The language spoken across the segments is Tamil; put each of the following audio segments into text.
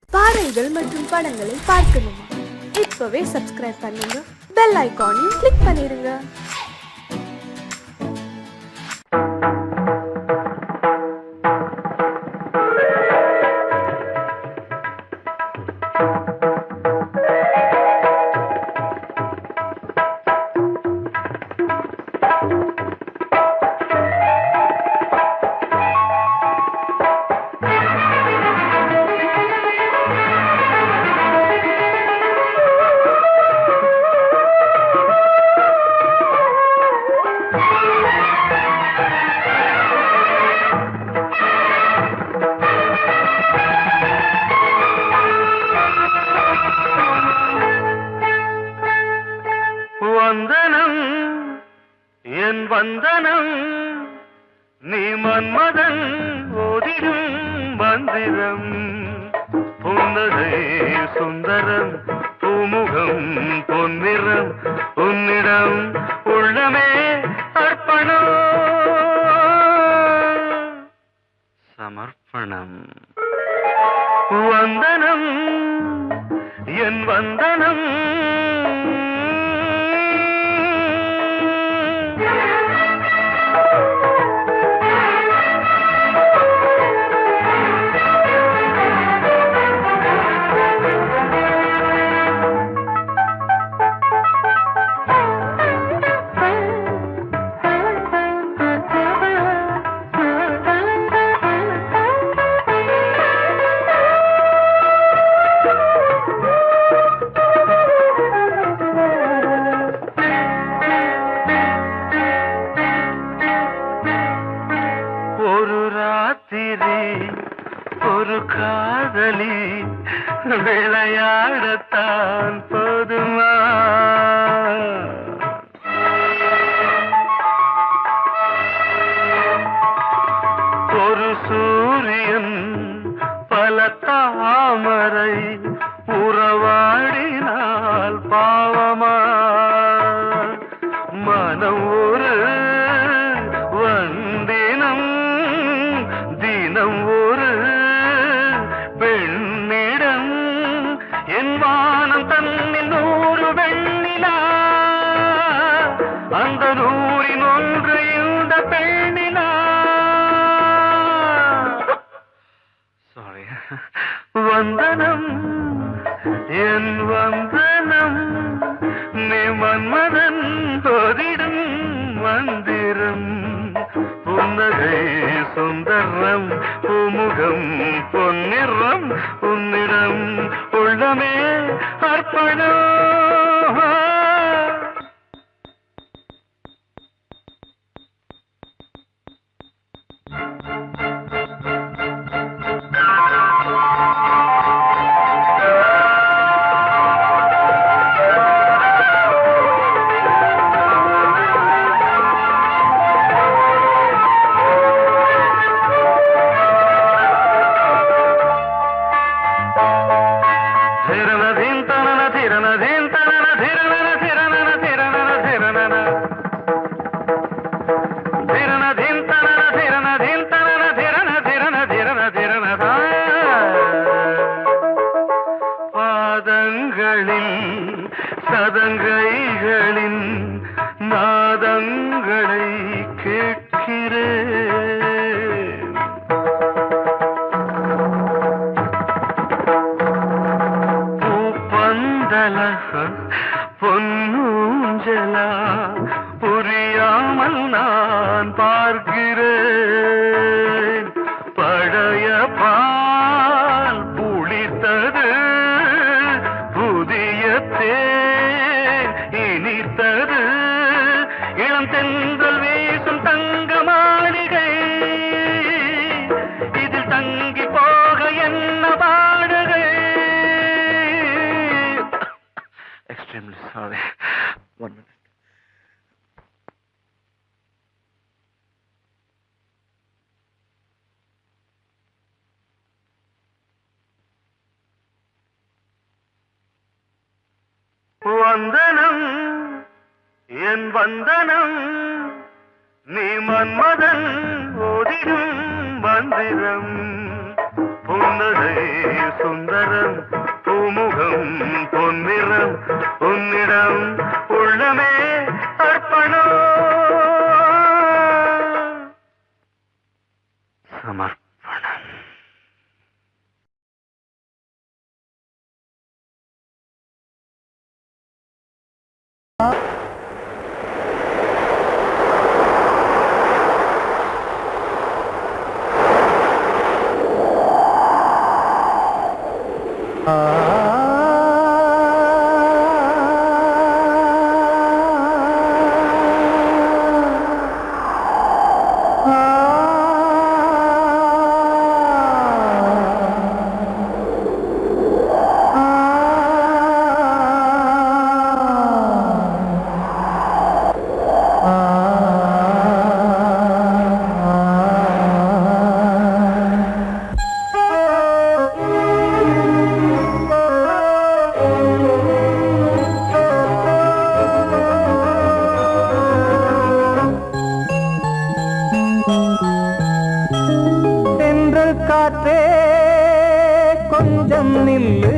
பாடல்கள் மற்றும் படங்களை பார்க்கணுமா? இப்பவே சப்ஸ்கிரைப் பண்ணுங்க, பெல் ஐகானையும் கிளிக் பண்ணிருங்க. வந்தனம் என் வந்தனம் நீ மன்மதன் ஓதிடும் மந்திரம் புன்னகை சுந்தரம் பூமுகம் பொன்னிறம் உன்னிடம் உள்ளமே அர்ப்பணம் சமர்ப்பணம் வந்தனம் என் வந்தனம் ஒரு காதலி விளையாடத்தான் போதுமா ஒரு சூரியன் பல தாமரை உறவாடினால் பாவமா மனம் ஒரு வந்தினம் தினம் ஒரு பெண்ணிடம் என் வானம் தன்னில் 100 வெண்ணிலா அந்த 100இன் ஒன்று இந்த பெண்ணிலா சாரி வந்தனம் என் வந்தனம் நீ மன்மதன் ஓதிடும் மந்திரம் புன்னகை சுந்தரம் பூமுகம் பொன்னிறம் உன்னிடம் உள்ளமே அர்ப்பணம் பாதங்களில் சதங்கைகளின் நாதங்களை கேட்கிறேன் பூப்பந்தல பொன்னூஞ்சலா புரியாமல் நான் பார்க்கிறேன் பழைய பால் புளித்தது புதிய தேன் இனித்தது இளம் தென்றல் வீசும் தங்க மாளிகை இதில் தங்கி போக என்ன பாடுகை எக்ஸ்ட்ரீம்லி சாரி 1 minute வந்தனம் என் வந்தனம் நீ மன்மதன் ஓதிடும் மந்திரம் புன்னகை பார்வை சுந்தரம் பூமுகம் பொன்னிறம் உன்னிடம் உள்ளமே அர்ப்பணம் சமர்ப்பணம். காற்றே கொஞ்சம் நில்லு,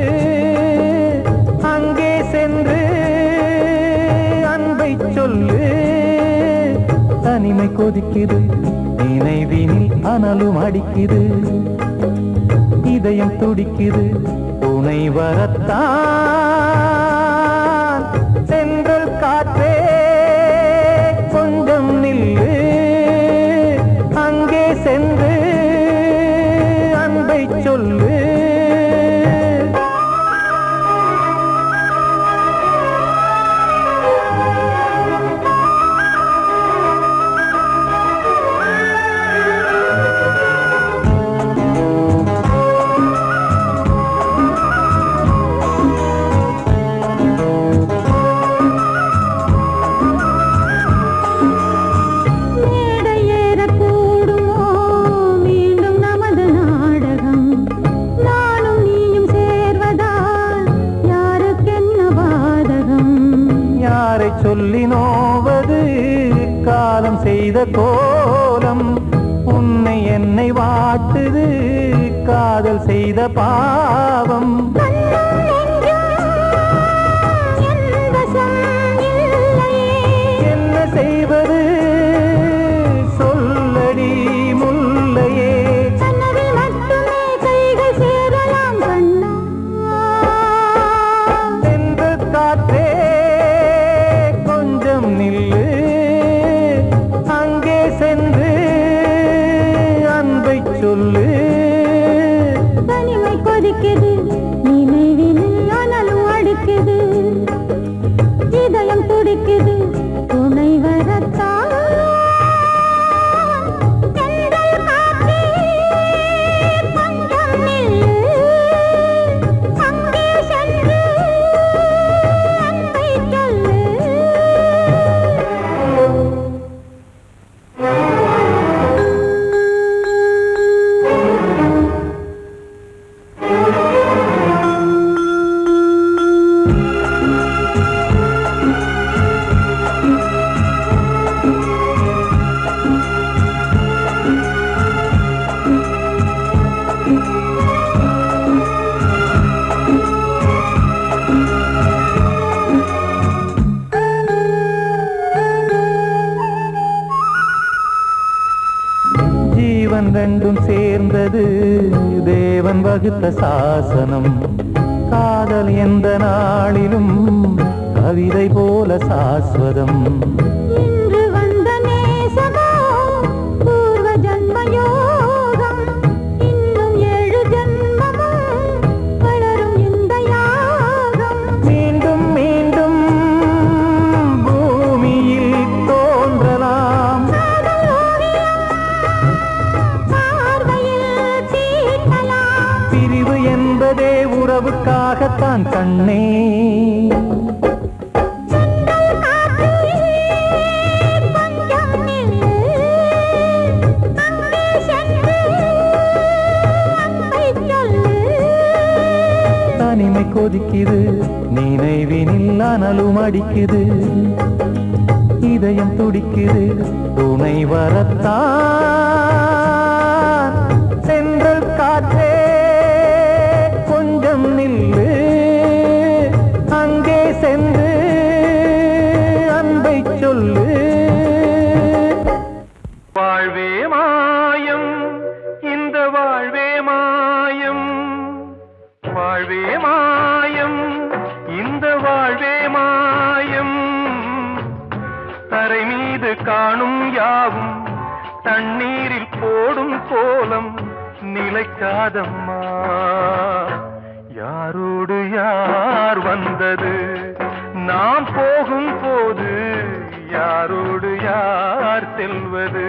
அங்கே சென்று அன்பை சொல்லு. தனிமை கொதிக்குது, நினைவினில் அனலும் அடிக்குது, இதயம் துடிக்குது, துணை வரத்தான். சென்றல் காற்றே கொஞ்சம் நில்லு, அங்கே சென்று சொல்லு. சொல்லி நோவது காலம் செய்த கோலம், உன்னை என்னை வாட்டுது காதல் செய்த பாவம். என்ன செய்வது சொல்லடி முல்லையே, சென்று காற்றே நில்லு, அங்கே சென்று அன்பை சொல்லு. தனிமை கொதிக்குது, நினைவினில் அனலும் அடிக்குது, இதயம் துடிக்குது, துணை வரத்தான். ரெண்டும் சேர்ந்தது தேவன் வகுத்த சாசனம். காதல் எந்த நாளிலும் கவிதை போல சாஸ்வதம். இன்று வந்த நேசமோ பூர்வ ஜன்ம யோகம், இன்னும் 7 ஜன்மமும் வளரும் இந்த யாகம். மீண்டும் மீண்டும் பூமியில் தோன்றலாம், பிரிவு என்பதே உறவுக்காகத்தான் கண்ணே. தனிமை கொதிக்குது, நினைவினில் அனலும் அடிக்குது, இதயம் துடிக்குது, துணை வரத்தான். சென்றல் காற்றே வாழ்வே மாயம், இந்த வாழ்வே மாயம். தரை மீது காணும் யாவும் தண்ணீரில் போடும் கோலம் நிலைக்காதம்மா. யாரோடு யார் வந்தது நாம் போகும் போது, யாரோடு யார் செல்வது?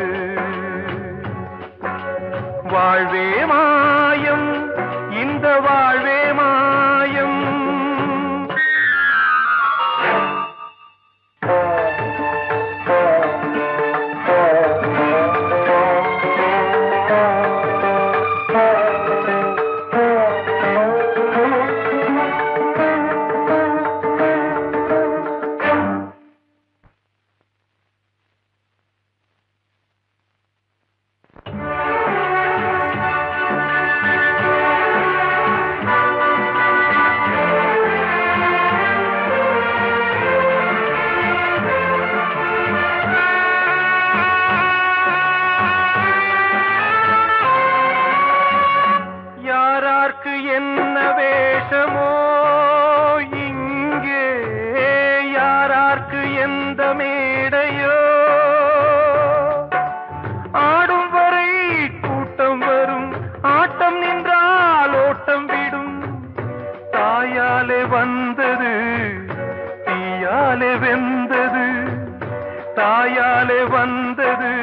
வாழ்வே மாயம், இந்த வாழ்வே மாயம். என்ன வேஷமோ இங்கே, யாரார்க்கு எந்த மேடையோ, ஆடும் வரை கூட்டம் வரும், ஆட்டம் நின்றால் ஓட்டம் விடும். தாயாலே வந்தது தீயாலே வெந்தது, தாயாலே வந்தது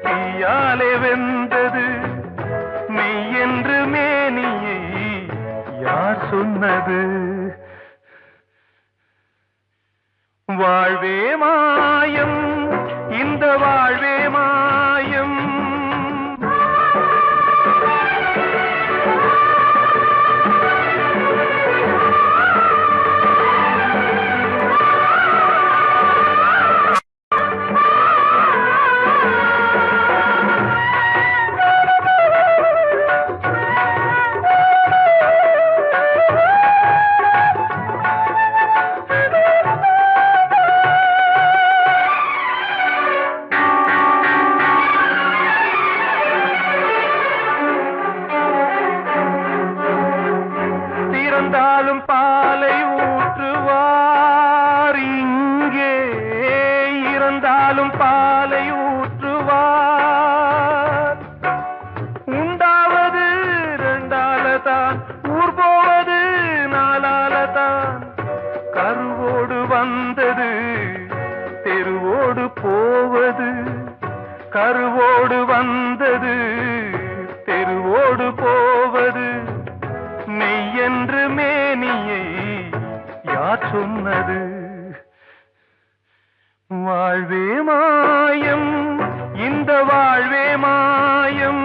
தீயாலே வெந்தது. மெய் என்று மேனியை யார் சொன்னது? வாழ்வே மாயம், இந்த வாழ்வே மாயம். இறந்தாலும் பாலை ஊற்றுவார் இங்கே, இறந்தாலும் பாலை ஊற்றுவார். உண்டாவது ரெண்டாலதான், ஊர் போவது நாலாலதான். கருவோடு வந்தது தெருவோடு போவது, கருவோடு வந்தது தெருவோடு போவது. மெய் என்று மேனியை யார் சொன்னது? வாழ்வே மாயம், இந்த வாழ்வே மாயம்.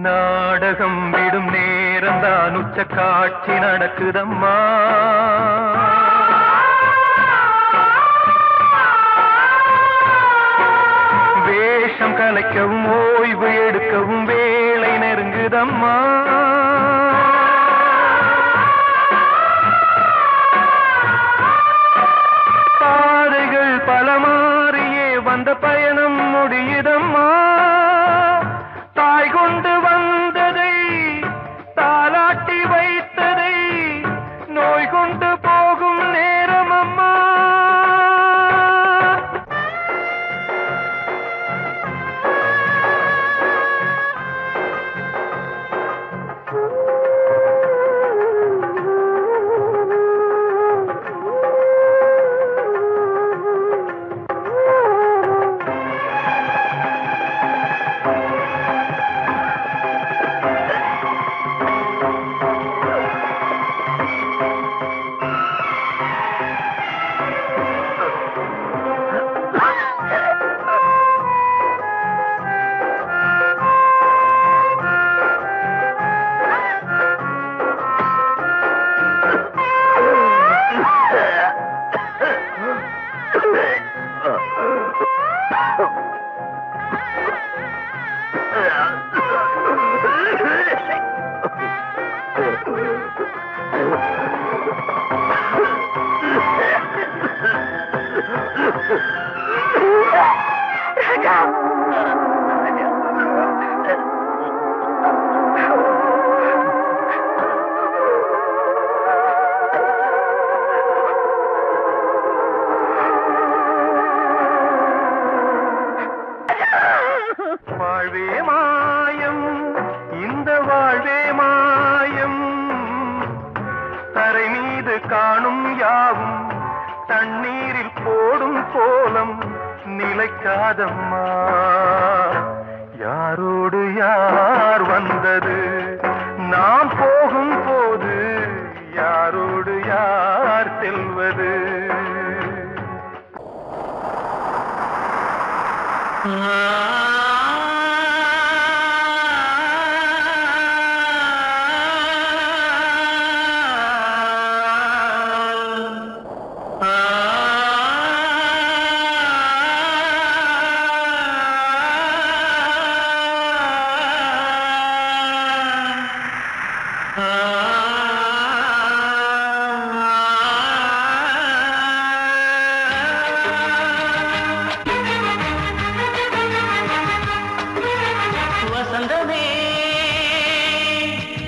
நாடகம் விடும் நேரம்தான் உச்ச காட்சி நடக்குதம்மா. வேஷம் கலைக்கவும் ஓய்வு எடுக்கவும் வேளை நெருங்குதம்மா. பாதைகள் பல மாறியே வந்த பயணம் முடியுதம்மா. தாய் கொண்டு வந்ததை தாலாட்டி வைத்ததை நோய் கொண்டு போகும் நிலைக்காதம்மா. யாரோடு யார் வந்தது நாம் போகும் போது, யாரோடு யார் செல்வது? வசந்தமே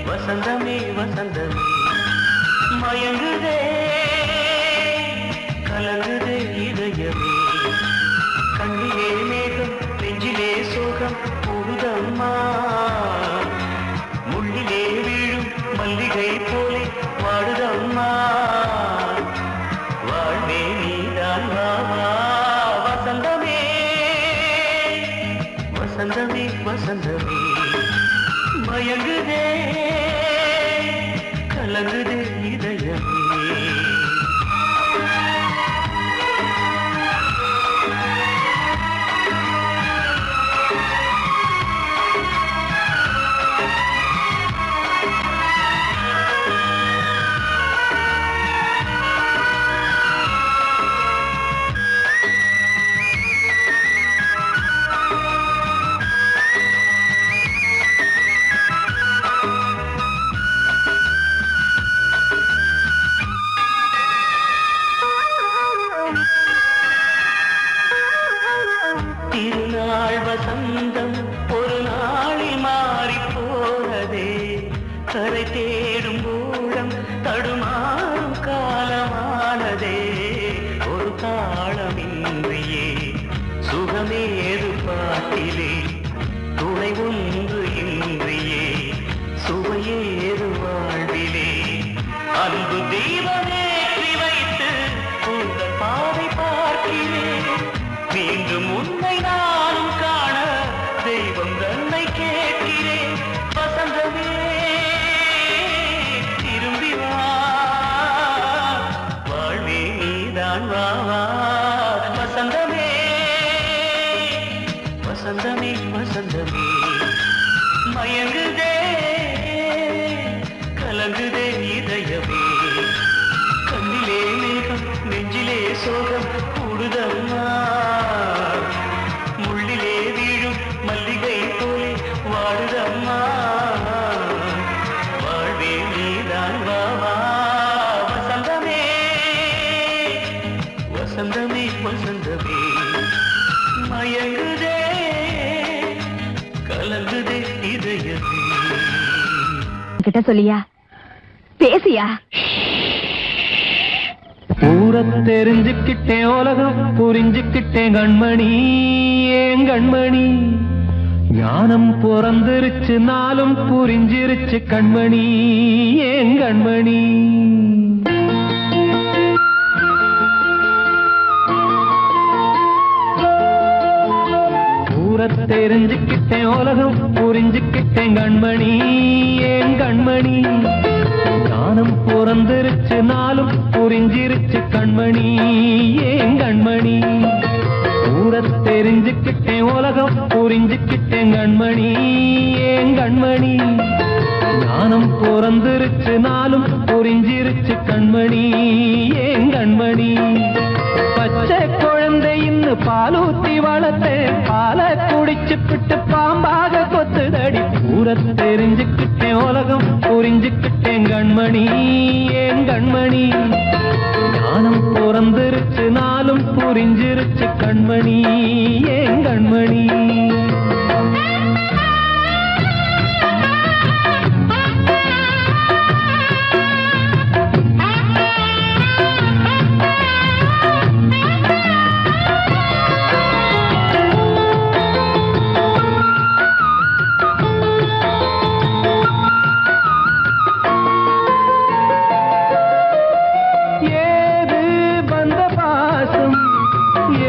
வசந்தமே வசந்தமே மயங்குதே கலங்குதே இதயமே. கண்ணிலே மேகம் நெஞ்சிலே சோகம் கூடுதம்மா. முள்ளிலே வீழும் மல்லிகை போலே வாடுதம்மா. வாழ்வே நீதான் வாவா. வசந்தமே வசந்தமே வசந்தமே மயங்குதே கலங்குதே இதயமே. திருநாள் வசந்தம் ஒரு நாளில் மாறி போனதே. கரை தேடும் ஊழம் தடுமாறும் காலமானதே. ஒரு தாளமின்றியே சுகமேது பாட்டிலே. துணை ஒன்று இன்றியே சுவையேது வாழ்விலே. அன்பு தீபமேற்றி வைத்து உங்கள் பாதை பார்க்கிறேன். மீண்டும் உன்னை நானும் காண தெய்வம் தன்னை கேட்கிறேன். வசந்தமே திரும்பி வா. வாழ்வே நீதான் வாவா. வசந்தமே வசந்தமே வசந்தமே மயங்குதே கலங்குதே இதயமே. கண்ணிலே மேகம் நெஞ்சிலே சோகம் கூடுதம்மா. முள்ளிலே வீழும் மல்லிகை போலே வாடுதம்மா. வாழ்வே நீதான் வாவா. வசந்தமே வசந்தமே வசந்தமே மயங்குதே கலங்குதே இதயமே. கிட்ட சொல்லியா பேசியா? ஊரை தெரிஞ்சுக்கிட்டேன், உலகம் புரிஞ்சுக்கிட்டேன் கண்மணி, ஏன் கண்மணி. ஞானம் பிறந்திருச்சு, நாளும் புரிஞ்சிருச்சு கண்மணி, ஏன் கண்மணி. ஊரை தெரிஞ்சுக்கிட்டேன், உலகம் புரிஞ்சுக்கிட்டேன் கண்மணி, ஏன் கண்மணி. ஞானம் பிறந்திருச்சு, நாளும் புரிஞ்சிருச்சு கண்மணி, ஏன் கண்மணி. ஊரை தெரிஞ்சுக்கிட்டேன், உலகம் புரிஞ்சுக்கிட்டேன் கண்மணி, ஏன் கண்மணி. ஞானம் பிறந்திருச்சு, நாளும் புரிஞ்சிருச்சு கண்மணி, ஏன் கண்மணி. பச்சை குழந்தை இன்னும் பாலூத்தி வளர்த்தேன், பாலை குடிச்சு பிட்டு பாம்பாக கொத்துதடி. ஊரை தெரிஞ்சுக்கிட்டேன், உலகம் புரிஞ்சுக்கிட்டேன் கண்மணி, ஏன் கண்மணி. ஞானம் பிறந்திருச்சு, நாளும் புரிஞ்சிருச்சு கண்மணி, ஏன் கண்மணி.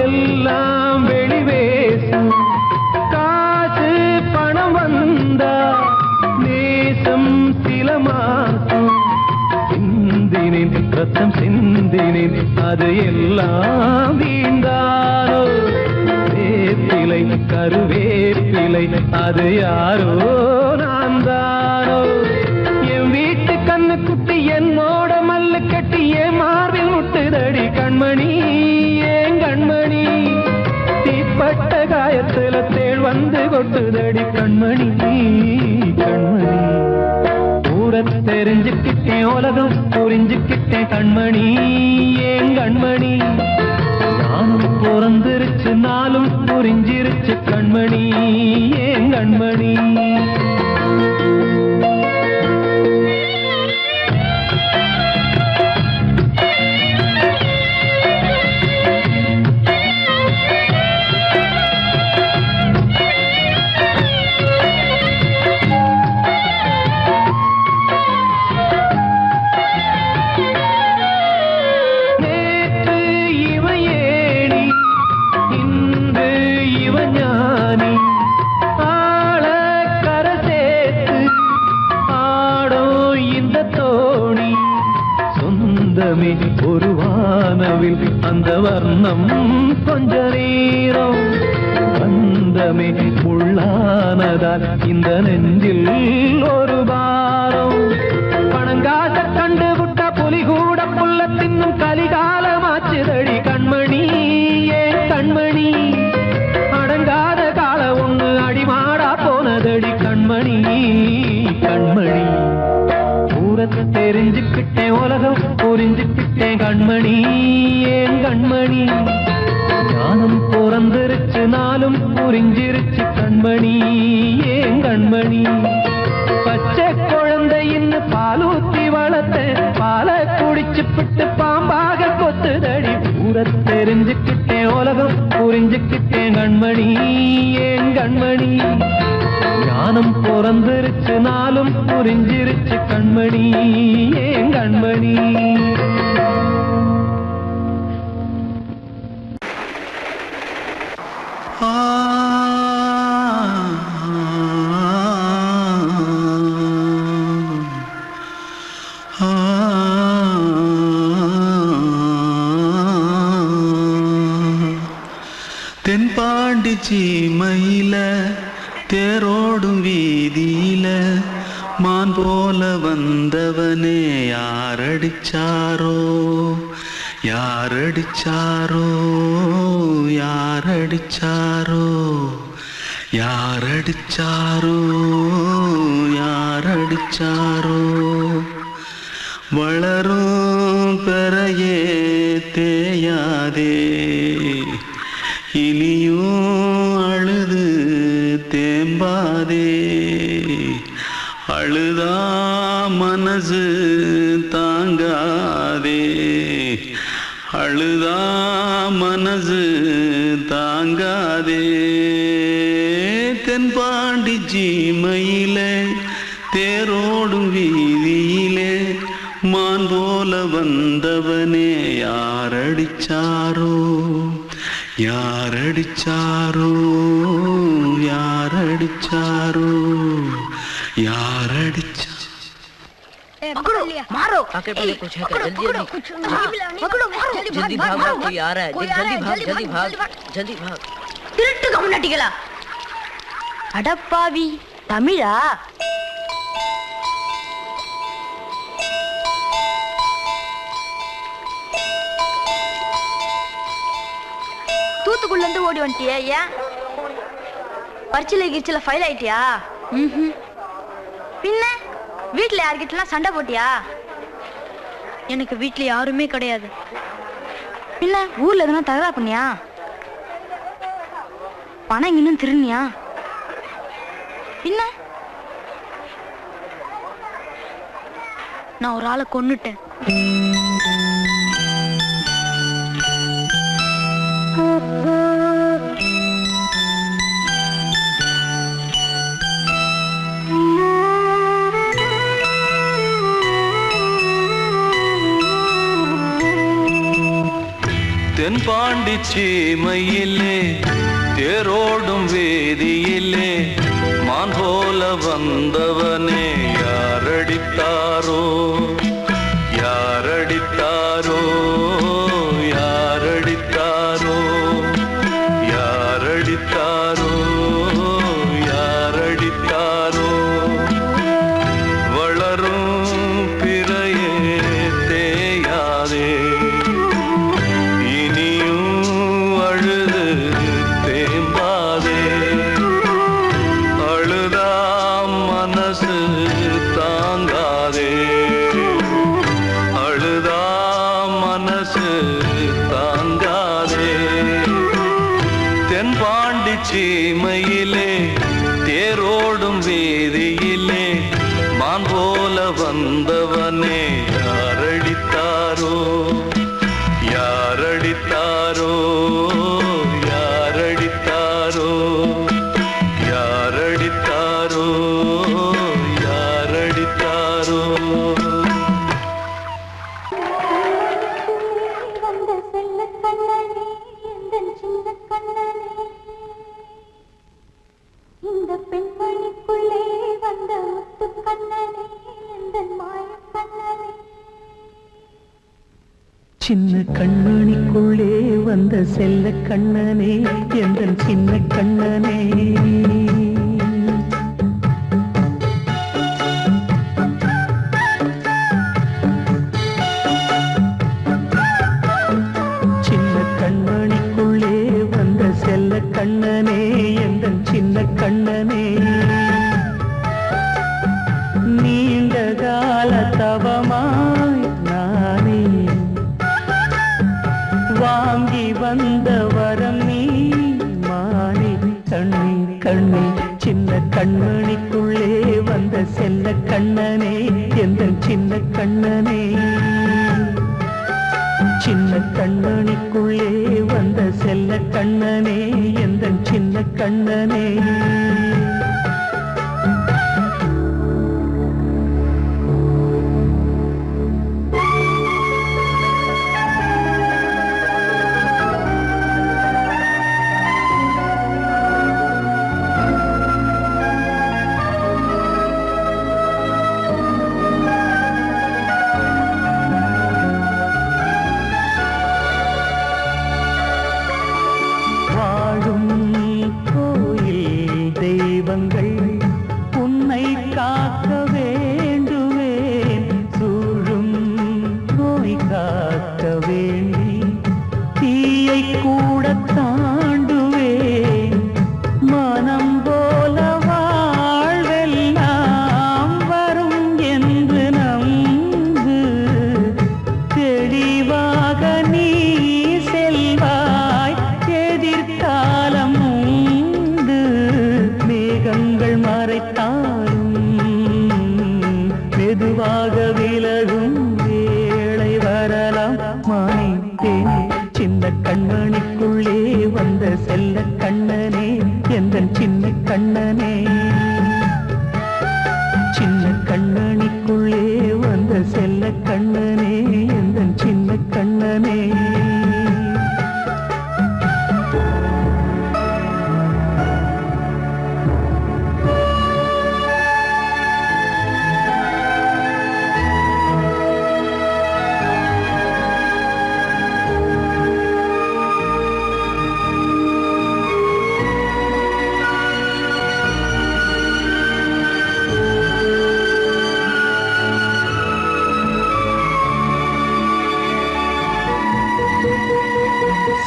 எல்லாம் சிந்தினேன் அது எல்லாம் வீண்டாரோ. வேப்பிலை கருவேப்பிலை அது யாரோ நான் தானோ. என் வீட்டு கண்ணு குட்டி என்னோட மல்லு கட்டி என் மார்பில் முட்டுதடி கண்மணி ஏன் கண்மணி. தீப்பட்ட காயத்துல தேள் வந்து கொட்டுதடி கண்மணி கண்மணி. ஊரை தெரிஞ்சுக்கிட்டேன் உலகம் புரிஞ்சுக்கிட்டேன் கண்மணி ஏன் கண்மணி. நானும் பிறந்திருச்சு நாளும் புரிஞ்சிருச்சு கண்மணி ஏன் கண்மணி. ஒரு வானவில் அந்த வர்ணம் கொஞ்ச நேரம் வந்தமே உள்ளானதால் இந்த நெஞ்சில் ஒரு பாரம். பணங்காச கண்டு விட்ட புலி கூட புல்ல தின்னும் கலிகாலமாச்சுதடி கண்மணி ஏன் கண்மணி. அடங்காத கால ஒண்ணு அடிமாடா போனதடி கண்மணி கண்மணி. ஊரத்தை தெரிஞ்சுக்கிட்டேன் உலகம் புரிஞ்சுக்கிட்டேன் கண்மணி ஏன் கண்மணி. ஞானம் பிறந்திருச்சு நாளும் புரிஞ்சிருச்சு கண்மணி ஏன் கண்மணி. பச்சை குழந்தையின்னு பாலூத்தி வளர்த்த பாலை குடிச்சு பிட்டு பாம்பாக கொத்துதடி. ஊரத்தை தெரிஞ்சுக்கிட்டேன் உலகம் புரிஞ்சுக்கிட்டேன் கண்மணி ஏன் கண்மணி. ஞானம் பிறந்திருச்சு நாளும் புரிஞ்சிருச்சு கண்மணி ஏன் கண்மணி. தென்பாண்டி சீமையில தேரோடும் வீதியில மான் போல வந்தவனே யாரடிச்சாரோ யாரடிச்சாரோ யாரடிச்சாரோ யாரடிச்சாரோ யாரடிச்சாரோ. வளரும் பெறையே தேயாதே இனியும் அழுது தேம்பாதே. அழுதா மனசு தாங்காதே அழுதா மனசு தாங்காதே. தென்பாண்டி சீமையிலே தேரோடும் வீதியிலே மான் போல வந்தவனே யாரடிச்சாரோ யாரடிச்சாரோ யாரடிச்சாரோ யாரடிச்சா. मारो आके पहले कुछ है क्या? जल्दी जल्दी जल्दी भाग भाग कोई आ रहा है. जल्दी भाग जल्दी भाग. திருட்டு கம்முனட்டிகளா அடப்பாவி தமிழா. தூத்துக்குள்ள இருந்து ஓடி வந்துட்டியா? ஏன் பரிச்சையில கிரிச்சில ஃபைல் ஆயிட்டியா? பின்ன வீட்டுல யார்கிட்டலாம் சண்டை போட்டியா? எனக்கு வீட்டுல யாருமே கிடையாது. பின்ன ஊர்ல எதுனா தகராறு பண்ணியா? பணம் இன்னும் திருநியா? பின்ன நான் ஒரு ஆளை கொன்னுட்டேன். தென்பாண்டி சீமையிலே தேரோடும் வேதியிலே மான் போல வந்தவனே யாரடித்தாரோ யாரடித்தாரோ சீமையிலே தேரோடும் வீதியிலே மான் போல வந்தவனே யாரடித்தாரோ யாரடித்தாரோ யாரடித்தாரோ யாரடித்தாரோ யாரடித்தாரோ வந்த செல்ல கண்ணனே எந்தன் சின்ன கண்ணனே இந்த பெண்மணிக்குள்ளே வந்த முத்து கண்ணனே எந்தன் மாய கண்ணனே சின்ன கண்மணிக்குள்ளே வந்த செல்ல கண்ணனே எந்தன் சின்ன கண்ணனே சின்ன கண்மணிக்குள்ளே வந்த செல்ல கண்ணனே எந்தன் சின்ன கண்ணனே நீண்ட கால தவமாய் நானே வாங்கி வந்த வரம் நீ மானே கண்ணே கண்ணே சின்ன கண்மணிக்குள்ளே வந்த செல்ல கண்ணனே எந்தன் சின்ன கண்ணனே சின்ன கண்மணிக்குள்ளே வந்த செல்ல கண்ணனே எந்தன் சின்ன கண்ணனே வாழும் கோயில் தெய்வங்கள் உன்னை காக்க வேண்டுவேன் சூழும் நோய் காக்க வேண்டி தீயை கூட தாண்டுவேன் மனம் போல வாழ்வெல்லாம் வரும் என்று நம்பு தெளிவாக நீ செல்வாய் எதிர்காலம் உண்டு மேகங்கள் மறைத்தாலும் மெதுவாக விலகும் வேளை வரலாம் மானித்தேனே சின்ன கண்மணிக்குள்ளே வந்த செல்ல கண்ணனே எந்தன் சின்ன கண்ணனே சின்ன கண்ணனிக்குள்ளே வந்த செல்ல கண்ணனே எந்தன் சின்ன கண்ணனே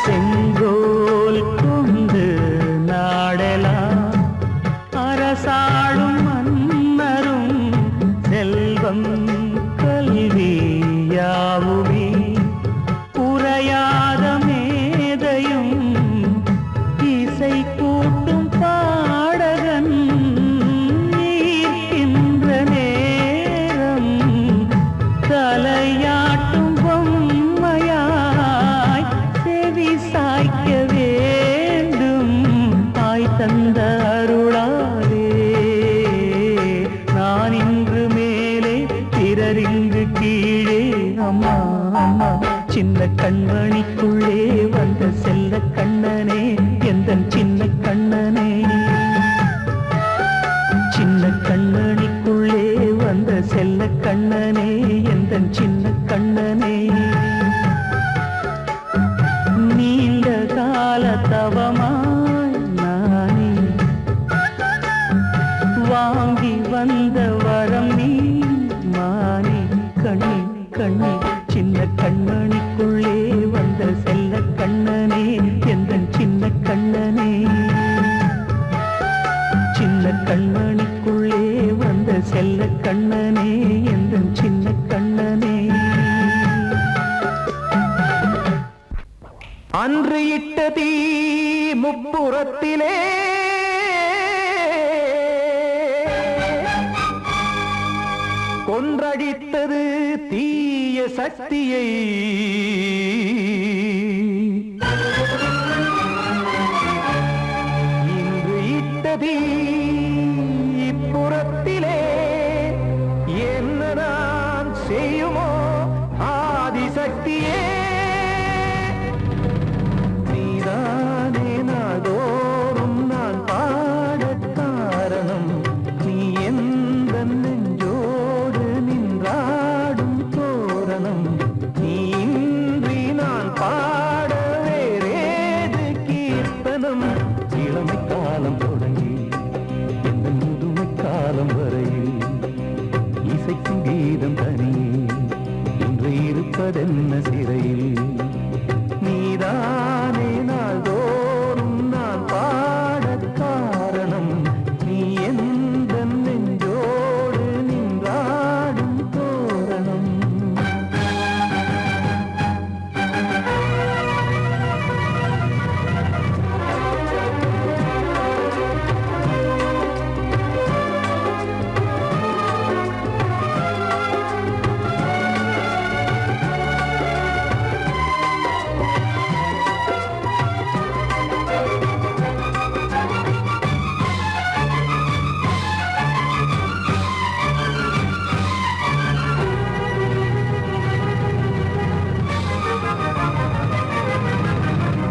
செங்கோல் கொண்டு நாடலாம் அரசாளும் மன்னரும் செல்வம் கல்வி யாவுமே உரையாத மேதையும் இசை கூட்டும் பாடகன் ஈர்க்கின்ற நேரம் தலையாட்டும் பொம்மையாய் செவி சாய்க்க வேண்டும் தாய் தந்த அருளாலே நான் இன்று மேலே பிறரிங்கு கீழே அம்மா அம்மா சின்ன கண்மணிக்குள்ளே வந்த செல்ல கண்ணனே எந்தன் சின்ன கண்ணனே சின்ன கண்ணனிக்குள்ளே வந்த செல்ல கண்ணனே எந்தன் சின்ன கண்ணனே நீண்ட கால தவமாய் நானே இட்ட தீ முப்புறத்திலே கொன்றடித்தது தீய சக்தியை இன்று இட்ட தீ இப்புறத்திலே என்ன நான் செய்யுமோ ஆதிசக்தியே நீதானே நாடோறும் நான் பாடக் காரணம் நீ எந்த நெஞ்சோடு நின்றாடும் தோரணம் நீ இன்றி நான் பாட வேறேது கீர்த்தனம் இளமை காலம் தொடங்கி இந்த முதுமை காலம் வரையில் இசைக்கும் கீதம் தனியே இன்று இருப்பதென்ன சிறையில் நீதானே நாள்தோறும் நான் பாடக் காரணம் நீ எந்த நெஞ்சோடு நின்றாடும் தோரணம்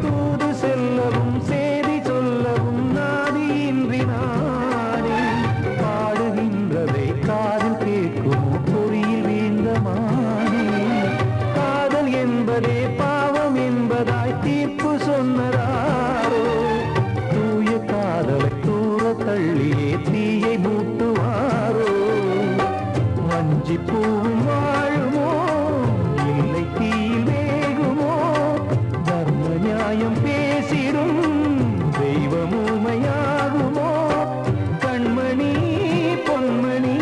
தூது செல்லவும் சேதி சொல்லவும் நாதியின்றி நானே பாடுகின்றதை காதில் கேட்கும் பொறியில் வீழ்ந்த மானே காதல் என்பதே பாவம் என்பதாய் தீர்ப்பு சொன்னதாரோ தூய காதலை தூர தள்ளியே தீயை மூட்டுவாரோ வஞ்சி பூவும் வாழுமோ இல்லை தீயில் வேகுமோ தர்ம நியாயம் பேசிடும் தெய்வம் ஊமையாகுமோ கண்மணி பொன்மணி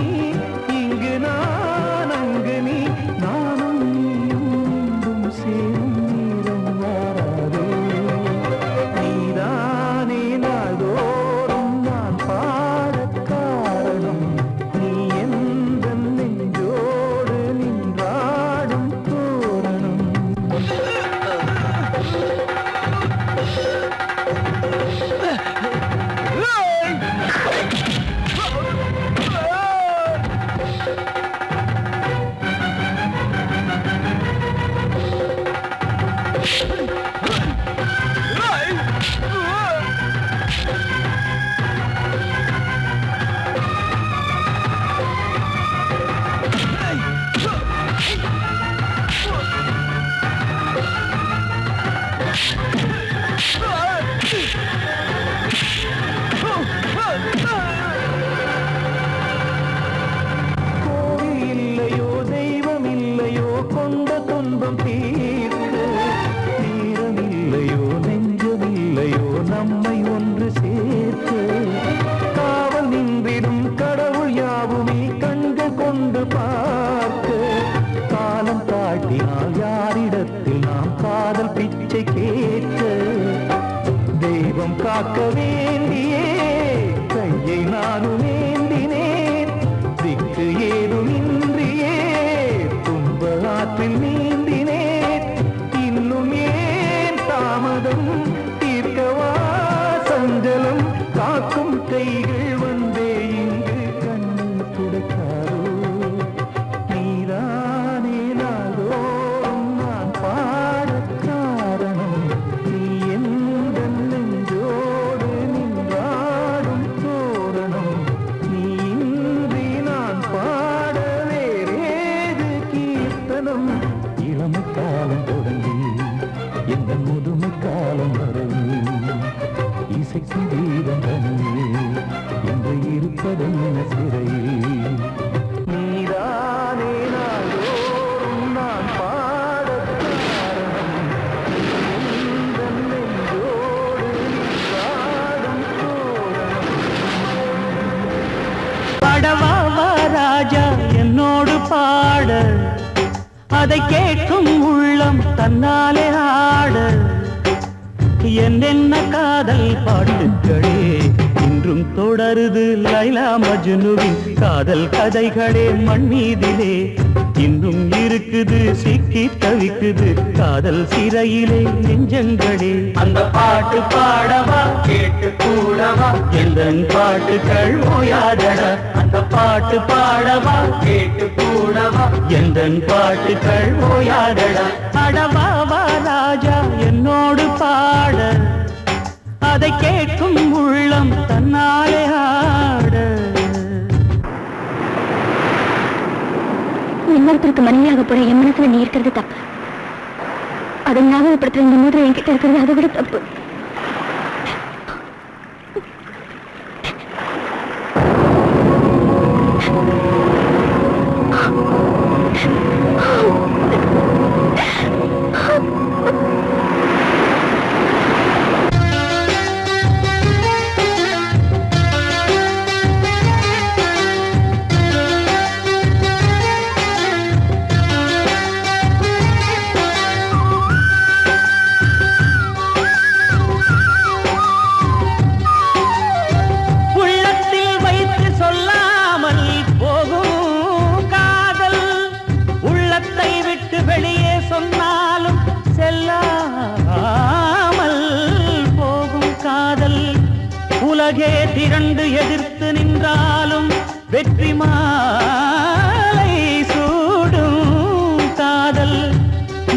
இங்கு நான் அங்கு நீ நானும் நீயும் மீண்டும் சேரும் நேரம் வாராதோ நீதானே நாள்தோறும் நான் பாடக் காரணம் நீ எந்த நெஞ்சோடு நின்றாடும் தோரணம் கோவில் இல்லையோ தெய்வம் இல்லையோ கொண்ட துன்பம் தீர்க்க நேரம் இல்லையோ நெஞ்சம் இல்லையோ நம்மை ஒன்று சேர்க்க காவல் நின்றிடும் கடவுள் யாவுமே கண்கள் கொண்டு பார்க்க காலம் காட்டினால் யாரிடத்தில் நாம் காதல் பிச்சை கேட்க தெய்வம் காக்க வேண்டியே கையை நானும் ஏந்தினேன் திக்கு ஏதுமின்றியே துன்ப ஆற்றில் நீந்தினேன் இன்னும் ஏன் தாமதம் தீர்க்கவா சஞ்சலம் காக்கும் கைகள் வந்தே இங்கு கண்ணீர் துடைக்காரோ நீதானே நாள்தோறும் நான் பாடக் காரணம் நீ எந்த நெஞ்சோடு நின்றாடும் தோரணம் நீ இன்றி நான் பாட வேறேது கீர்த்தனம் இளமை காலம் தொடங்கி எந்த முதுமை காலம் வரையில் இசைக்கும் கீதம் தனியே இன்று இருப்பதென்ன சிறையில் நீதானே நாள்தோறும் நான் பாடக் காரணம் எந்த நெஞ்சோடு நின்றாடும் தோரணம் படவாவா ராஜா என்னோடு பாட அதை கேட்கும் உள்ளம் தன்னாலே ஆட என்னென்ன காதல் பாட்டுக்களே இன்றும் தொடருது லைலா மஜ்னுவின் காதல் கதைகளே மண் மீதிலே இன்னும் இருக்குது சிக்கி தவிக்குது காதல் சிறையிலே நெஞ்சங்களே அந்த பாட்டு பாடவா கேட்டு கூடவா எந்தன் பாட்டுக்கள் ஓயாதடா அந்த பாட்டு பாடவா கேட்டு கூடவா எந்தன் பாட்டுக்கள் ஓயாதடா அடவாவா ராஜா என்னோடு பாட அதை கேட்கும் உள்ளம் தன்னாலே ஆட இன்னொருத்தருக்கு மனைவியாக போற என் மனசுல நீ இருக்கிறது தப்பு அதை ஞாபகப்படுத்துற இந்த மோதிரம் என்கிட்ட இருக்கிறது அதை விட தப்பு உலகே திரண்டு எதிர்த்து நின்றாலும் வெற்றி மாலை சூடும் காதல்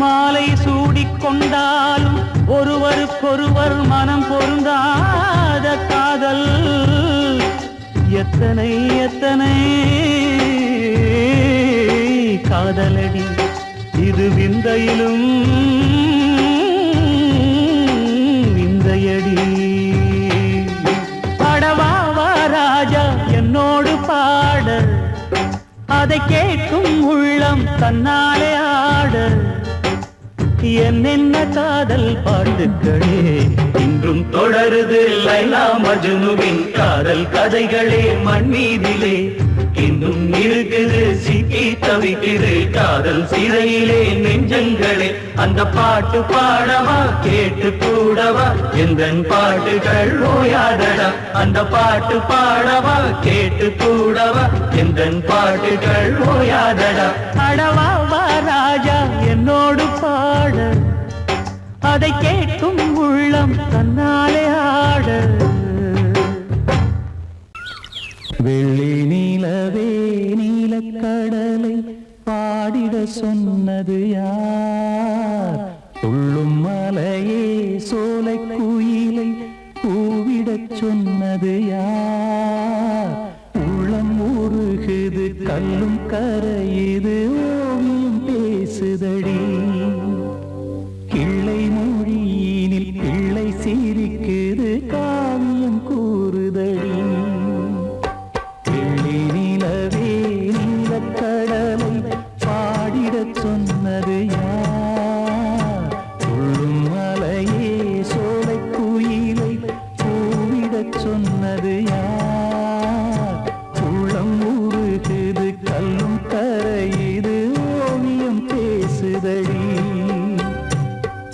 மாலை சூடிக்கொண்டாலும் ஒருவருக்கொருவர் மனம் பொருந்தாத காதல் எத்தனை எத்தனை காதலடி இது விந்தையிலும் விந்தையடி ராஜா என்னோடு பாட அதை கேட்கும் உள்ளம் தன்னாலே ஆட என்னென்ன காதல் பாட்டுக்களே இன்றும் தொடருது லைலா மஜ்னுவின் காதல் கதைகளே மண் மீதிலே இன்னும் இருக்குது சிக்கி தவிக்குது காதல் சிறையிலே நெஞ்சங்களே அந்த பாட்டு பாடவா கேட்டு கூடவா எந்தன் பாட்டுகள் ஓயாதடா அந்த பாட்டு பாடவா கேட்டு கூடவா எந்தன் பாட்டுகள் ஓயாதடா அடவாவா ராஜா என்னோடு பாட அதை கேட்கும் உள்ளம் தன்னாலே ஆட வெள்ளி நீலவே நீலக்கடலை பாடிட சொன்னது யார் துள்ளும் மலையே சோலை குயிலை கூவிடச் சொன்னது யார் உள்ளம் உருகுது கல்லும் கரையுது ஓவியம் பேசுதடி கிள்ளை மொழியினில் பிள்ளை சிரிக்குது காவியம் கூறுதடி நிலவே நீலக்கடலை பாடிடச் சொன்னது யார் துள்ளும் மலையே சோலை குயிலை கூவிடச் சொன்னது யார் உள்ளம் உருகுது கல்லும் கரையுது ஓவியம் பேசுதடி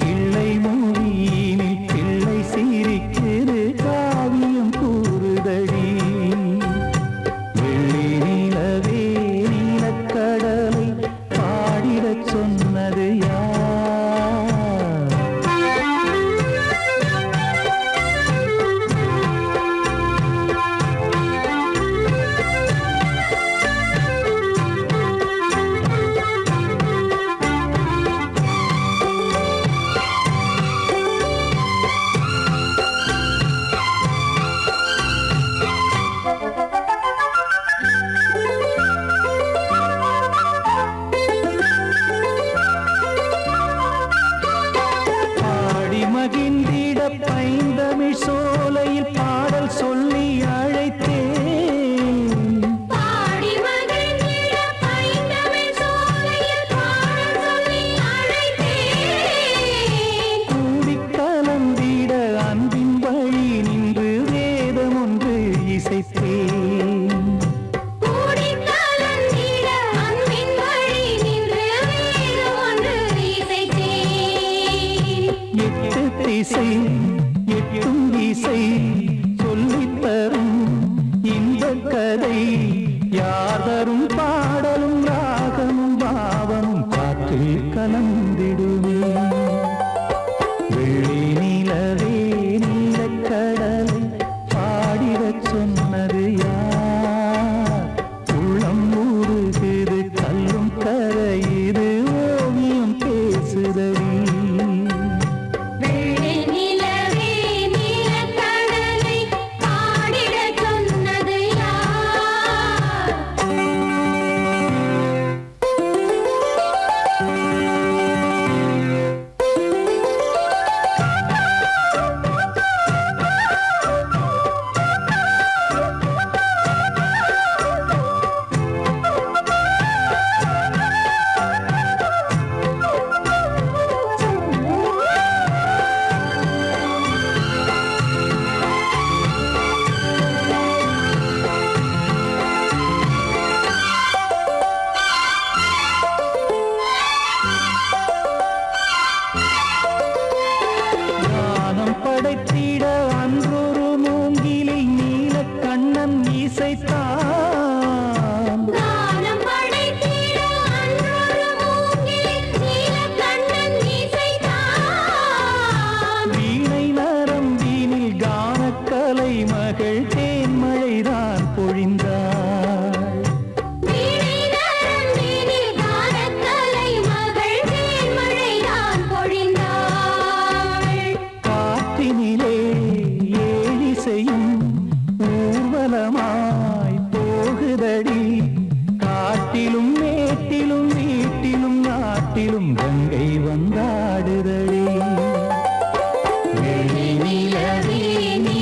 கிள்ளை மொழியினில் பிள்ளை சிரிக்குது காவியம் கூறுதடி கடலை பாடிடச் சொன்னது மகிழ்ந்திட பைந்தமிழ் சோலையில் பாடல் சொல்லி அழைத்தேன் பாடி மகிழ்ந்திட பைந்தமிழ் சோலையில் பாடல் சொல்லி அழைத்தேன் கூடி கலந்திட அன்பின் வழி நின்று வேதம் ஒன்று இசைத்தேன் கூடி கலந்திட அன்பின் வழி நின்று வேதம் ஒன்று இசைத்தேன் எட்டு திசை எட்டும் இசை சொல்லித் தரும் இன்பக் கதை யார் தரும் பாடலும் ராகமும் பாவமும் காற்றில் கலந்திடுமே வெள்ளி நிலவே நீலக்கடலை பாடிடச் சொன்னது யார் உள்ளம் ஊறுகிறது கல்லும் கரையுது ஓவியம் பேசுதடி வெள்ளி நிலவே நீலக்கடலை பாடிடச் சொன்னது யார்? ஞானம் படைத்திட அன்றொரு மூங்கிலில் நீலக்கண்ணன் இசைத்தான் கானம் படைத்திட அன்றொரு மூங்கில் நீலக்கண்ணன் இசைத்தான். வீணை நரம்பினில் கானக்கலை மகள் தேன்மழைதான் பொழிந்தாள் வீணை நரம்பினில் கானக்கலை மகள் தேன்மழைதான் பொழிந்தாள். காற்றினிலே ஏழிசையும் ஊர்வலமாய் போகுதடி காட்டிலும் மேட்டிலும் வீட்டிலும் நாட்டிலும் கங்கை வந்தாடுதடி வெள்ளி நிலவே நீ